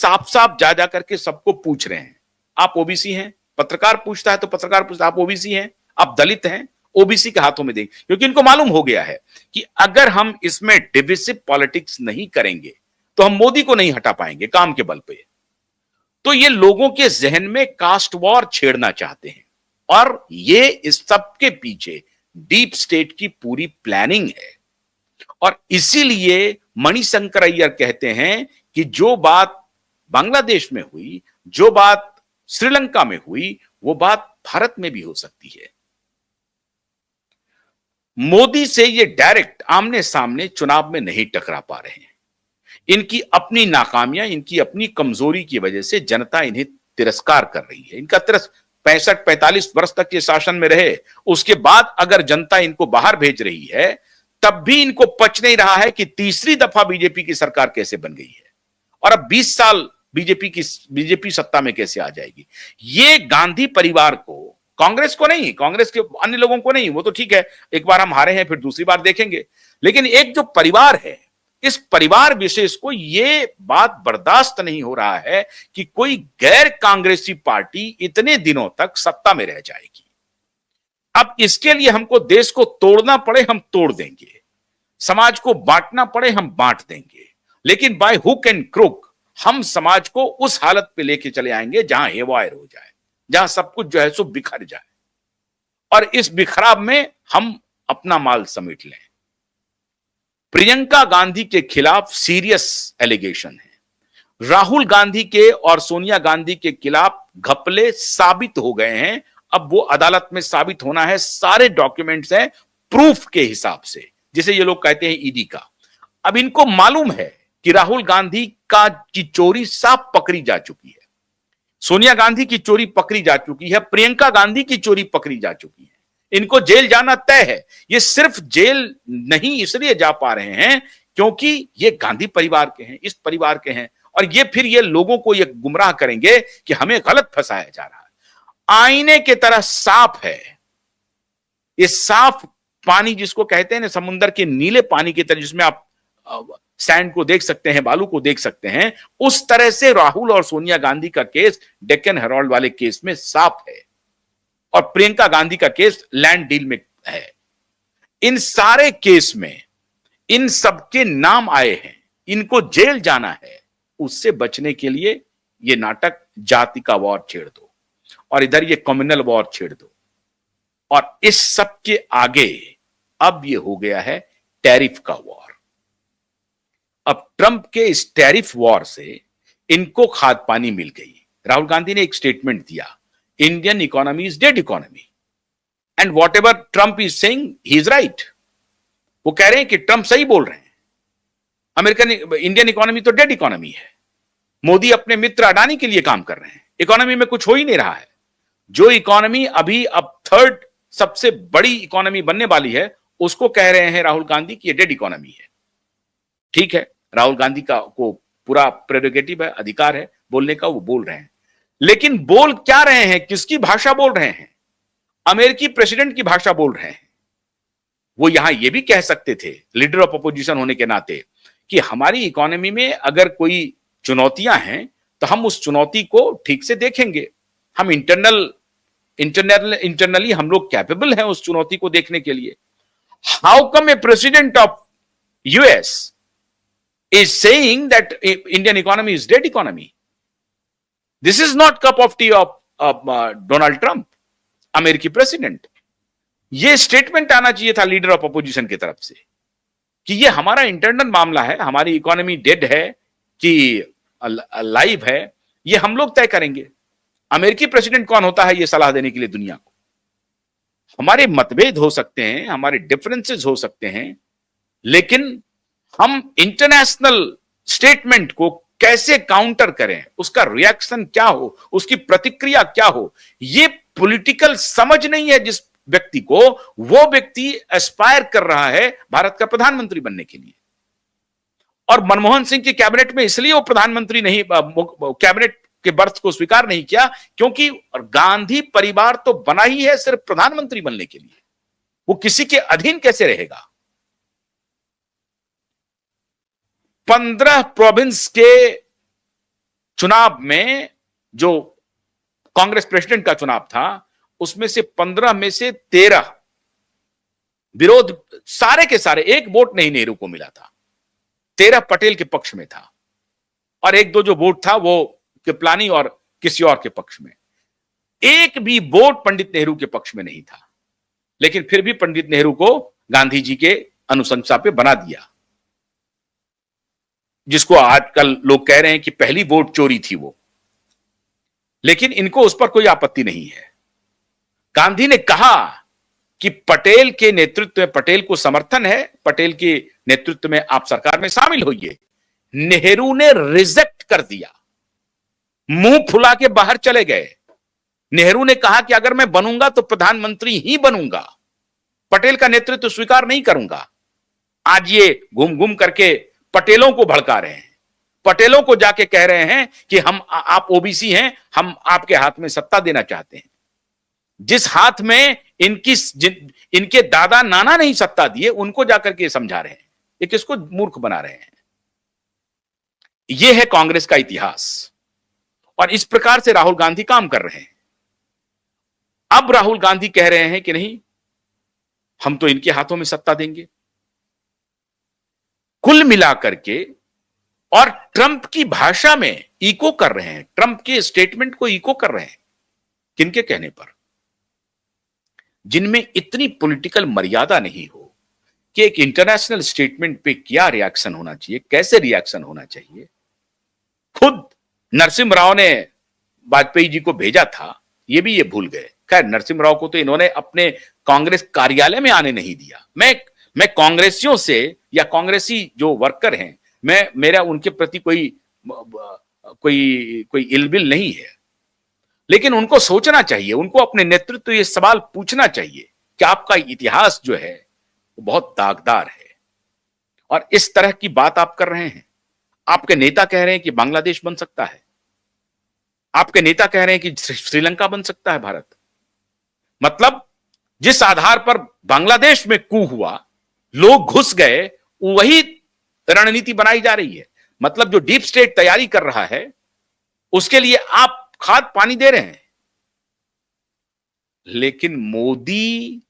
साफ साफ जा जा करके सबको पूछ रहे हैं, आप ओबीसी हैं? पत्रकार पूछता है तो पत्रकार पूछता है, आप ओबीसी हैं? आप दलित हैं? ओबीसी के हाथों में दें, क्योंकि इनको मालूम हो गया है कि अगर हम इसमें डिविसिव पॉलिटिक्स नहीं करेंगे तो हम मोदी को नहीं हटा पाएंगे काम के बल पे। तो ये लोगों के जहन में कास्ट वॉर छेड़ना चाहते हैं, और ये इस सब के पीछे डीप स्टेट की पूरी प्लानिंग है। और इसीलिए मणिशंकर अय्यर कहते हैं कि जो बात बांग्लादेश में हुई, जो बात श्रीलंका में हुई, वो बात भारत में भी हो सकती है। मोदी से ये डायरेक्ट आमने सामने चुनाव में नहीं टकरा पा रहे हैं। इनकी अपनी नाकामियां, इनकी अपनी कमजोरी की वजह से जनता इन्हें तिरस्कार कर रही है। इनका 65-45 वर्ष तक ये शासन में रहे, उसके बाद अगर जनता इनको बाहर भेज रही है, तब भी इनको पच नहीं रहा है कि तीसरी दफा बीजेपी की सरकार कैसे बन गई है, और अब 20 साल बीजेपी सत्ता में कैसे आ जाएगी। ये गांधी परिवार को, कांग्रेस को नहीं, कांग्रेस के अन्य लोगों को नहीं, वो तो ठीक है, एक बार हम हारे हैं फिर दूसरी बार देखेंगे, लेकिन एक जो परिवार है, इस परिवार विशेष को यह बात बर्दाश्त नहीं हो रहा है कि कोई गैर कांग्रेसी पार्टी इतने दिनों तक सत्ता में रह जाएगी। अब इसके लिए हमको देश को तोड़ना पड़े हम तोड़ देंगे, समाज को बांटना पड़े हम बांट देंगे, लेकिन बाय हुक एंड क्रुक हम समाज को उस हालत पे लेके चले आएंगे जहां हेवायर हो जाए, जहां सब कुछ जो है सो बिखर जाए, और इस बिखराव में हम अपना माल समेट लें। प्रियंका गांधी के खिलाफ सीरियस एलिगेशन है। राहुल गांधी के और सोनिया गांधी के खिलाफ घपले साबित हो गए हैं। अब वो अदालत में साबित होना है, सारे डॉक्यूमेंट्स हैं प्रूफ के हिसाब से, जिसे ये लोग कहते हैं ईडी का। अब इनको मालूम है कि राहुल गांधी की चोरी साफ पकड़ी जा चुकी है, सोनिया गांधी की चोरी पकड़ी जा चुकी है, प्रियंका गांधी की चोरी पकड़ी जा चुकी है। इनको जेल जाना तय है। ये सिर्फ जेल नहीं इसलिए जा पा रहे हैं क्योंकि ये गांधी परिवार के हैं, इस परिवार के हैं, और ये फिर ये लोगों को ये गुमराह करेंगे कि हमें गलत फंसाया जा रहा है। आईने की तरह साफ है ये, साफ पानी जिसको कहते हैं ना, समुद्र के नीले पानी की तरह, जिसमें आप सैंड को देख सकते हैं, बालू को देख सकते हैं, उस तरह से राहुल और सोनिया गांधी का केस डेक्कन हेराल्ड वाले केस में साफ है, और प्रियंका गांधी का केस लैंड डील में है। इन सारे केस में इन सबके नाम आए हैं, इनको जेल जाना है। उससे बचने के लिए ये नाटक जाति का वॉर छेड़ दो, और इधर ये कम्युनल वॉर छेड़ दो, और इस सब के आगे अब ये हो गया है टैरिफ का वॉर। अब ट्रंप के इस टैरिफ वॉर से इनको खाद पानी मिल गई। राहुल गांधी ने एक स्टेटमेंट दिया, Indian economy is dead economy, and what ever Trump is saying he is right. वो कह रहे हैं कि ट्रंप सही बोल रहे हैं, इंडियन इकोनॉमी तो डेड इकोनॉमी है। मोदी अपने मित्र अडानी के लिए काम कर रहे हैं, इकोनॉमी में कुछ हो ही नहीं रहा है। जो इकोनॉमी अभी अब थर्ड सबसे बड़ी इकोनॉमी बनने वाली है, उसको कह रहे हैं राहुल गांधी कि ये डेड इकोनॉमी है। ठीक है, राहुल गांधी को पूरा प्रेरोगेटिव है, अधिकार है बोलने का, वो बोल रहे हैं, लेकिन बोल क्या रहे हैं, किसकी भाषा बोल रहे हैं? अमेरिकी प्रेसिडेंट की भाषा बोल रहे हैं। वो यहां ये भी कह सकते थे, लीडर ऑफ अपोजिशन होने के नाते, कि हमारी इकोनॉमी में अगर कोई चुनौतियां हैं तो हम उस चुनौती को ठीक से देखेंगे, हम इंटरनली हम लोग कैपेबल हैं उस चुनौती को देखने के लिए। How come A president of US is saying that Indian economy is dead economy? This is not cup of T of Donald Trump, अमेरिकी प्रेसिडेंट। यह स्टेटमेंट आना चाहिए था लीडर ऑफ अपोजिशन की तरफ से कि यह हमारा इंटरनल मामला है, हमारी इकोनॉमी डेड है कि लाइव है, यह हम लोग तय करेंगे। अमेरिकी प्रेसिडेंट कौन होता है यह सलाह देने के लिए दुनिया को? हमारे मतभेद हो सकते हैं, हमारे डिफरेंसेस हो सकते हैं, लेकिन हम इंटरनेशनल स्टेटमेंट को कैसे काउंटर करें, उसका रिएक्शन क्या हो, उसकी प्रतिक्रिया क्या हो, यह पॉलिटिकल समझ नहीं है जिस व्यक्ति को। वो व्यक्ति एस्पायर कर रहा है भारत का प्रधानमंत्री बनने के लिए, और मनमोहन सिंह की कैबिनेट में इसलिए वो प्रधानमंत्री नहीं, कैबिनेट के बर्थ को स्वीकार नहीं किया क्योंकि गांधी परिवार तो बना ही है सिर्फ प्रधानमंत्री बनने के लिए, वो किसी के अधीन कैसे रहेगा? 15 प्रोविंस के चुनाव में जो कांग्रेस प्रेसिडेंट का चुनाव था, उसमें से 15 में से 13 विरोध, सारे के सारे, एक वोट नहीं नेहरू को मिला था। 13 पटेल के पक्ष में था और एक दो जो वोट था वो कृपलानी और किसी और के पक्ष में। एक भी वोट पंडित नेहरू के पक्ष में नहीं था, लेकिन फिर भी पंडित नेहरू को गांधी जी के अनुशंसा पे बना दिया, जिसको आजकल लोग कह रहे हैं कि पहली वोट चोरी थी वो। लेकिन इनको उस पर कोई आपत्ति नहीं है। गांधी ने कहा कि पटेल के नेतृत्व में, पटेल को समर्थन है, पटेल के नेतृत्व में आप सरकार में शामिल होइए। नेहरू ने रिजेक्ट कर दिया, मुंह फुला के बाहर चले गए। नेहरू ने कहा कि अगर मैं बनूंगा तो प्रधानमंत्री ही बनूंगा, पटेल का नेतृत्व स्वीकार नहीं करूंगा। आज ये घूम घूम करके पटेलों को भड़का रहे हैं, पटेलों को जाके कह रहे हैं कि आप ओबीसी हैं, हम आपके हाथ में सत्ता देना चाहते हैं। जिस हाथ में इनके दादा नाना नहीं सत्ता दिए, उनको जाकर के समझा रहे हैं, ये किसको मूर्ख बना रहे हैं। यह है कांग्रेस का इतिहास और इस प्रकार से राहुल गांधी काम कर रहे हैं। अब राहुल गांधी कह रहे हैं कि नहीं, हम तो इनके हाथों में सत्ता देंगे। कुल मिलाकर के, और ट्रंप की भाषा में इको कर रहे हैं, ट्रंप के स्टेटमेंट को इको कर रहे हैं। किनके कहने पर? जिनमें इतनी पॉलिटिकल मर्यादा नहीं हो कि एक इंटरनेशनल स्टेटमेंट पे क्या रिएक्शन होना चाहिए, कैसे रिएक्शन होना चाहिए। खुद नरसिम्हा राव ने वाजपेयी जी को भेजा था, ये भी ये भूल गए। खैर, नरसिम्हा राव को तो इन्होंने अपने कांग्रेस कार्यालय में आने नहीं दिया। मैं कांग्रेसियों से या कांग्रेसी जो वर्कर हैं, मेरा उनके प्रति कोई इलबिल नहीं है, लेकिन उनको सोचना चाहिए, उनको अपने नेतृत्व ये सवाल पूछना चाहिए कि आपका इतिहास जो है वो बहुत दागदार है और इस तरह की बात आप कर रहे हैं। आपके नेता कह रहे हैं कि बांग्लादेश बन सकता है, आपके नेता कह रहे हैं कि श्रीलंका बन सकता है भारत। मतलब जिस आधार पर बांग्लादेश में कू हुआ, लोग घुस गए, वही रणनीति बनाई जा रही है। मतलब जो डीप स्टेट तैयारी कर रहा है, उसके लिए आप खाद पानी दे रहे हैं। लेकिन मोदी